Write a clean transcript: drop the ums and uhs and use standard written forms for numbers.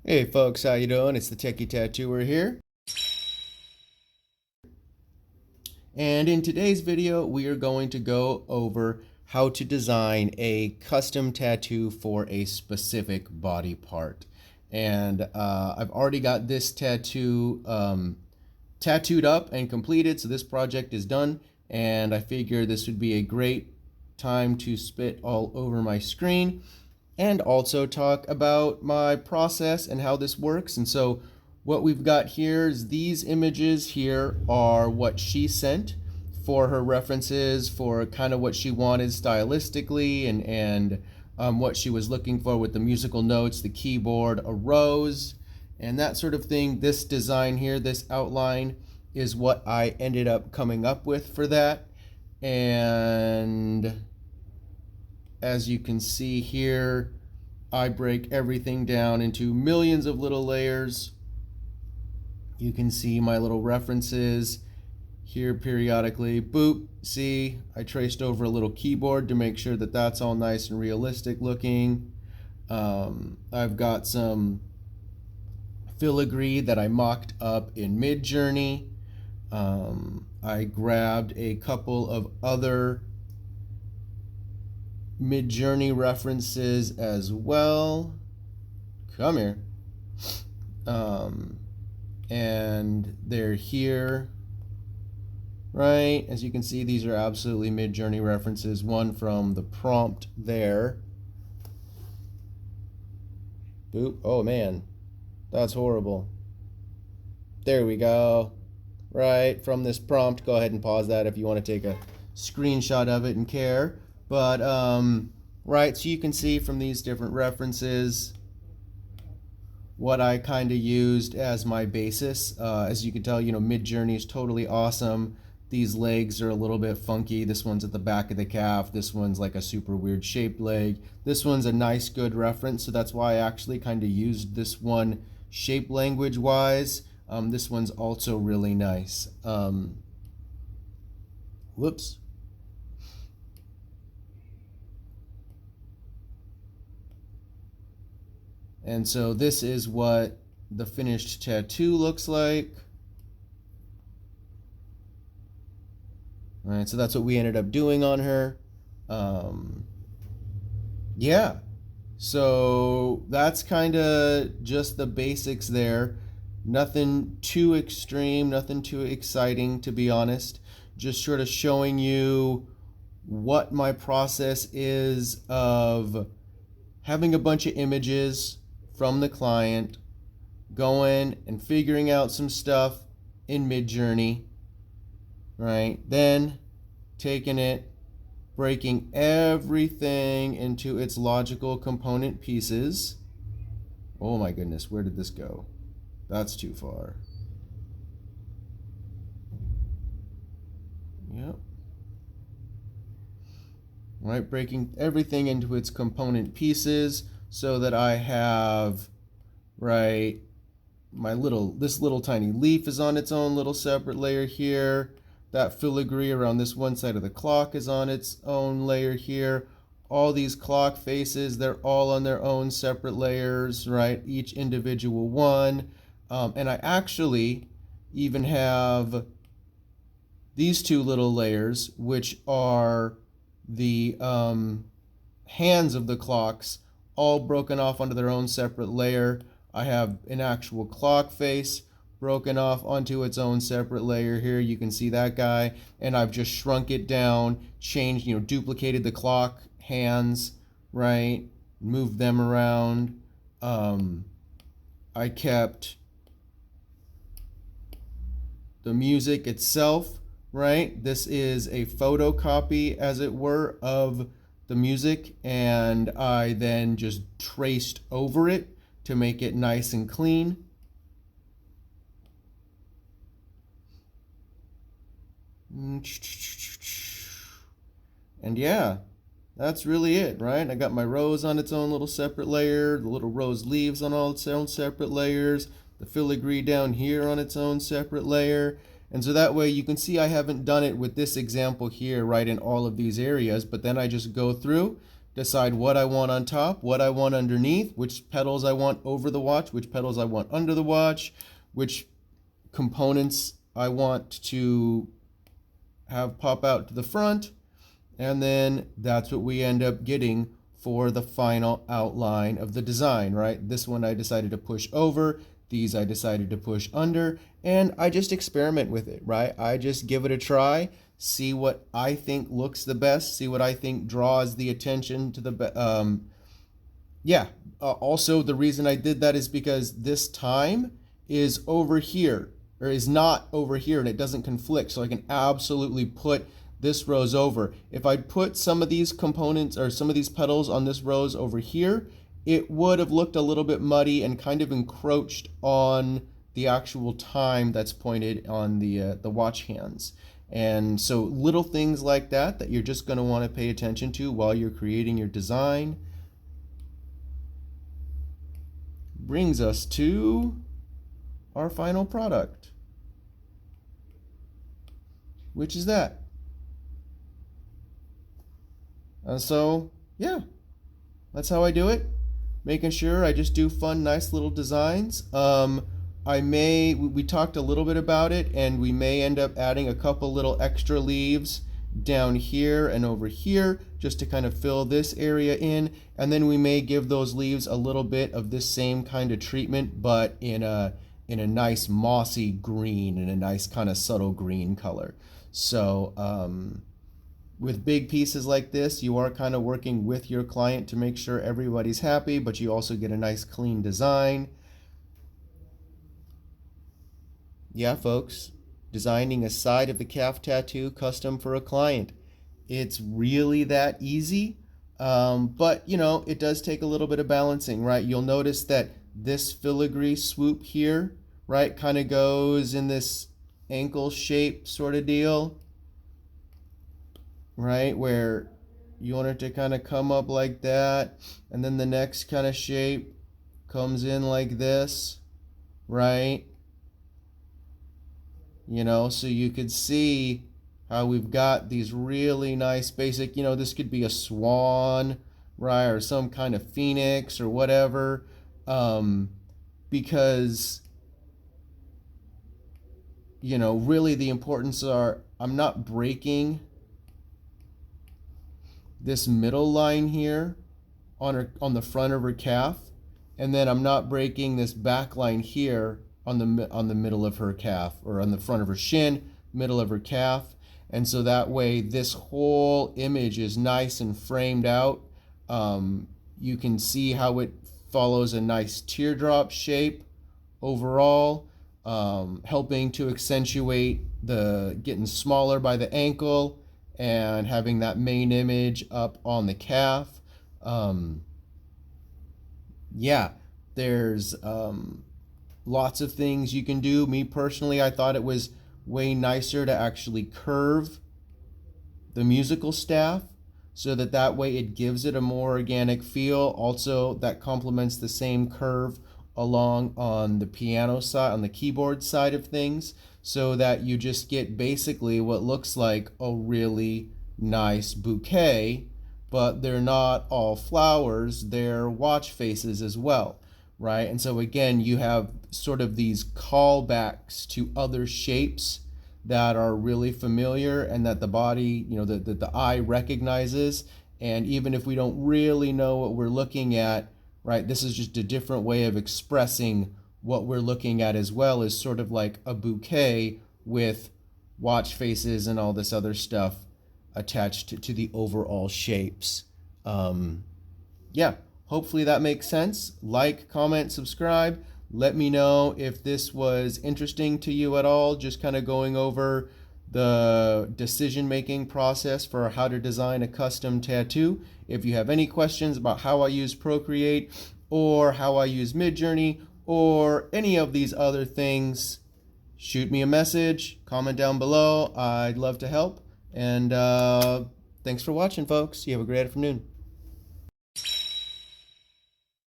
Hey folks, how you doing? It's the Techie Tattooer here. And in today's video, we are going to go over how to design a custom tattoo for a specific body part. And I've already got this tattoo tattooed up and completed, so this project is done. And I figure this would be a great time to spit all over my screen and also talk about my process and how this works. And so what we've got here is these images here are what she sent for her references for kind of what she wanted stylistically and what she was looking for with the musical notes, the keyboard, a rose, and that sort of thing. This design here, this outline, is what I ended up coming up with for that. And as you can see here, I break everything down into millions of little layers. You can see my little references here periodically. Boop, see, I traced over a little keyboard to make sure that that's all nice and realistic looking. I've got some filigree that I mocked up in Midjourney. I grabbed a couple of other Midjourney references as well. Come here. And they're here, right? As you can see, these are absolutely Midjourney references. One from the prompt there. Boop. Oh man, that's horrible. There we go. Right, from this prompt. Go ahead and pause that if you want to take a screenshot of it and care. But, right, so you can see from these different references what I kind of used as my basis. As you can tell, Midjourney is totally awesome. These legs are a little bit funky. This one's at the back of the calf. This one's like a super weird shaped leg. This one's a nice, good reference, so that's why I actually kind of used this one shape language-wise. This one's also really nice. Whoops. And so this is what the finished tattoo looks like. All right, so that's what we ended up doing on her. Yeah, so that's kind of just the basics there. Nothing too extreme, nothing too exciting, to be honest. Just sort of showing you what my process is of having a bunch of images from the client, going and figuring out some stuff in Midjourney, right? Then taking it, breaking everything into its logical component pieces. Oh my goodness, where did this go? That's too far. Yep. Right, breaking everything into its component pieces so that I have, right, this little tiny leaf is on its own little separate layer here. That filigree around this one side of the clock is on its own layer here. All these clock faces, they're all on their own separate layers, right? Each individual one. And I actually even have these two little layers, which are the hands of the clocks, all broken off onto their own separate layer. I have an actual clock face broken off onto its own separate layer here. You can see that guy, and I've just shrunk it down, changed, duplicated the clock hands, right? Moved them around. I kept the music itself, right? This is a photocopy, as it were, of the music, and I then just traced over it to make it nice and clean. And yeah, that's really it, right? I got my rose on its own little separate layer, the little rose leaves on all its own separate layers, the filigree down here on its own separate layer. And so that way you can see I haven't done it with this example here, right, in all of these areas, but then I just go through, decide what I want on top, what I want underneath, which petals I want over the watch, which petals I want under the watch, which components I want to have pop out to the front, and then that's what we end up getting for the final outline of the design, right? This one I decided to push over, these I decided to push under, and I just experiment with it, right? I just give it a try, see what I think looks the best, see what I think draws the attention to the also the reason I did that is because this time is over here, or is not over here, and it doesn't conflict, so I can absolutely put this rose over. If I'd put some of these components or some of these petals on this rose over here, it would have looked a little bit muddy and kind of encroached on the actual time that's pointed on the watch hands. And so little things like that that you're just going to want to pay attention to while you're creating your design brings us to our final product, which is that. And so, yeah, that's how I do it. Making sure I just do fun, nice little designs. We talked a little bit about it, and we may end up adding a couple little extra leaves down here and over here just to kind of fill this area in. And then we may give those leaves a little bit of this same kind of treatment, but in a nice mossy green, and a nice kind of subtle green color. So, with big pieces like this, you are kind of working with your client to make sure everybody's happy, but you also get a nice clean design. Yeah, folks, designing a side of the calf tattoo custom for a client. It's really that easy, but it does take a little bit of balancing, right? You'll notice that this filigree swoop here, right, kind of goes in this ankle shape sort of deal, right, where you want it to kind of come up like that, and then the next kind of shape comes in like this, right? So you could see how we've got these really nice basic, this could be a swan, right, or some kind of phoenix or whatever, because really the importance are, I'm not breaking this middle line here on the front of her calf, and then I'm not breaking this back line here on the middle of her calf, or on the front of her shin, middle of her calf. And so that way this whole image is nice and framed out. You can see how it follows a nice teardrop shape overall, helping to accentuate the getting smaller by the ankle and having that main image up on the calf. There's lots of things you can do. Me personally, I thought it was way nicer to actually curve the musical staff, so that way it gives it a more organic feel. Also, that complements the same curve along on the piano side, on the keyboard side of things, so that you just get basically what looks like a really nice bouquet, but they're not all flowers, they're watch faces as well, right? And so again, you have sort of these callbacks to other shapes that are really familiar and that the body, that the eye recognizes. And even if we don't really know what we're looking at, right, this is just a different way of expressing what we're looking at, as well as sort of like a bouquet with watch faces and all this other stuff attached to the overall shapes. Hopefully that makes sense. Like, comment, subscribe. Let me know if this was interesting to you at all, just kind of going over the decision-making process for how to design a custom tattoo. If you have any questions about how I use Procreate, or how I use Midjourney, or any of these other things, shoot me a message, comment down below. I'd love to help. And thanks for watching, folks. You have a great afternoon.